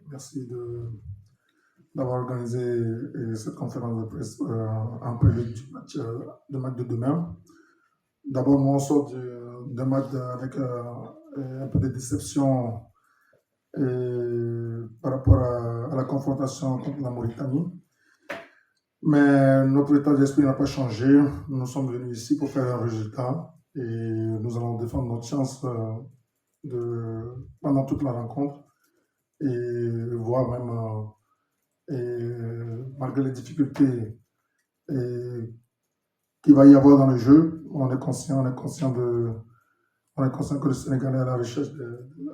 Merci d'avoir organisé cette conférence de presse en prélude du match de demain. D'abord, nous on sort d'un match avec un peu de déception par rapport à la confrontation contre la Mauritanie. Mais notre état d'esprit n'a pas changé. Nous sommes venus ici pour faire un résultat et nous allons défendre notre chance pendant toute la rencontre et voir même, malgré les difficultés qu'il va y avoir dans le jeu, on est conscient que le Sénégal est à la recherche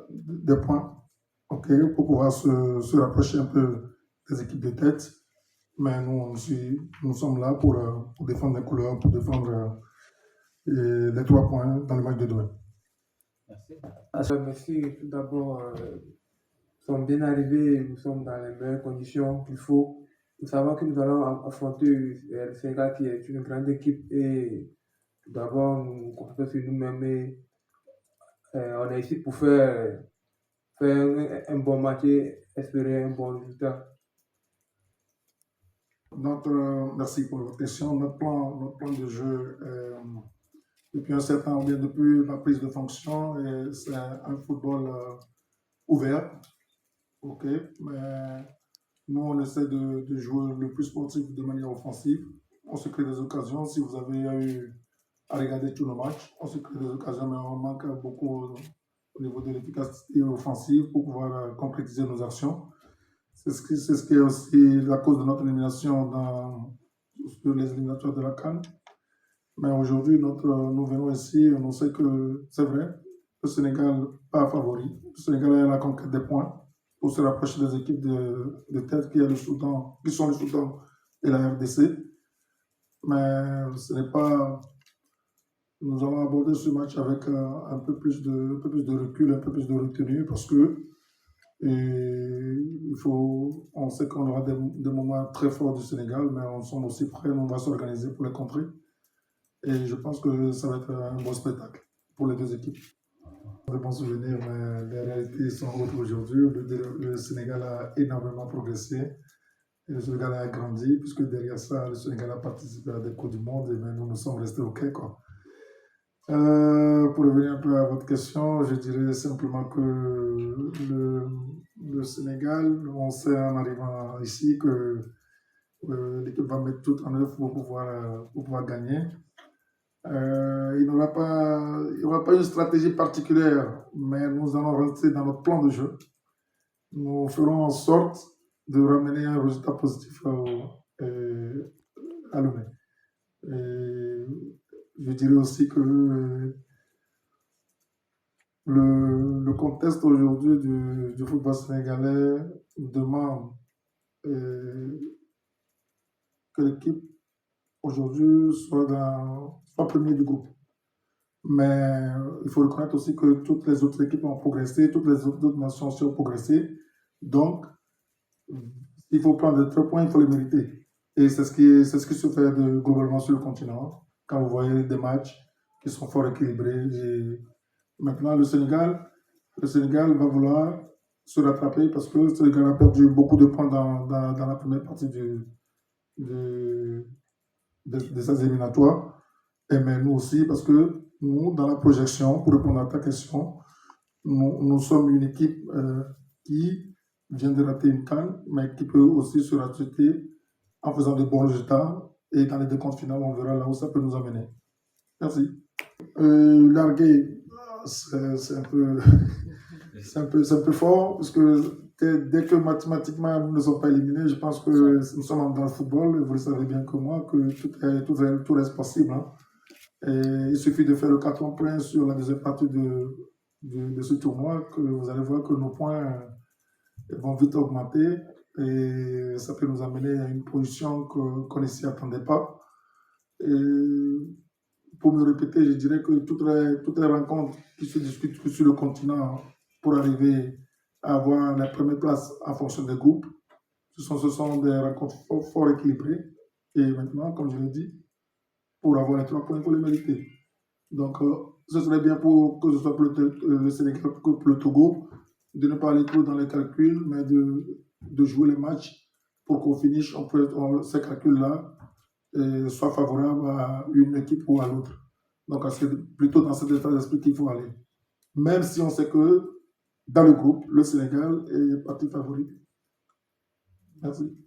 des points, pour pouvoir se rapprocher un peu des équipes de tête. Mais nous sommes là pour défendre les couleurs, pour défendre les 3 points dans le match de demain. Merci. Tout d'abord, nous sommes bien arrivés, nous sommes dans les meilleures conditions qu'il faut. Nous savons que nous allons affronter le Sénégal qui est une grande équipe et tout d'abord nous comptons sur nous-mêmes et on est ici pour faire un bon match et espérer un bon résultat. Merci pour votre question. Notre plan de jeu, depuis un certain temps, ou bien depuis la prise de fonction, c'est un football ouvert. Mais nous, on essaie de jouer le plus sportif de manière offensive. On se crée des occasions. Si vous avez eu à regarder tous nos matchs, on se crée des occasions, mais on manque beaucoup au niveau de l'efficacité offensive pour pouvoir concrétiser nos actions. C'est ce qui est aussi la cause de notre élimination sur les éliminatoires de la CAN. Mais aujourd'hui, nous venons ici, on sait que c'est vrai, le Sénégal n'est pas favori. Le Sénégal est à la conquête des points pour se rapprocher des équipes de tête qui sont le Soudan et la RDC. Mais ce n'est pas. Nous allons aborder ce match avec un peu plus de recul, un peu plus de retenue, parce que on sait qu'on aura des moments très forts du Sénégal, mais on sommes aussi prêts, on va s'organiser pour les contrer. Et je pense que ça va être un bon spectacle pour les deux équipes. De bons souvenirs, mais les réalités sont autres aujourd'hui. Le Sénégal a énormément progressé. Et le Sénégal a grandi, puisque derrière ça, le Sénégal a participé à des Coupes du Monde, et nous sommes restés au quai, quoi. Pour revenir un peu à votre question, je dirais simplement que le Sénégal, on sait en arrivant ici que l'équipe va mettre tout en œuvre pour pouvoir gagner. Il n'y aura pas une stratégie particulière, mais nous allons rester dans notre plan de jeu. Nous ferons en sorte de ramener un résultat positif à Lomé. Je dirais aussi que le contexte aujourd'hui du football sénégalais demande que l'équipe aujourd'hui soit premier du groupe. Mais il faut reconnaître aussi que toutes les autres équipes ont progressé, toutes les autres nations aussi ont progressé. Donc, il faut prendre des 3 points, il faut les mériter. Et c'est ce qui se fait globalement sur le continent. Quand vous voyez des matchs qui sont fort équilibrés. Maintenant, le Sénégal va vouloir se rattraper parce que le Sénégal a perdu beaucoup de points dans la première partie de ces éliminatoires. Et mais nous aussi, parce que nous, dans la projection, pour répondre à ta question, nous sommes une équipe qui vient de rater une CAN, mais qui peut aussi se rattraper en faisant de bons résultats. Et dans les décomptes finaux, on verra là où ça peut nous amener. Merci. Larguer, c'est un peu fort, parce que dès que mathématiquement nous ne sommes pas éliminés, je pense que nous sommes dans le football, et vous le savez bien que moi, que tout reste possible. Hein. Et il suffit de faire le 4 points sur la deuxième partie de ce tournoi, que vous allez voir que nos points vont vite augmenter, et ça peut nous amener à une position qu'on ne s'y attendait pas. Et pour me répéter, je dirais que toutes les rencontres qui se discutent sur le continent pour arriver à avoir la première place en fonction des groupes, ce sont des rencontres fort équilibrées. Et maintenant, comme je l'ai dit, pour avoir les 3 points, il faut les mériter. Donc, ce serait bien que ce soit pour le Sénégal que pour le Togo de ne pas aller trop dans les calculs, mais de jouer les matchs pour qu'au finish, ces calculs-là soient favorables à une équipe ou à l'autre. Donc, c'est plutôt dans cet état d'esprit qu'il faut aller. Même si on sait que dans le groupe, le Sénégal est parti favori. Merci.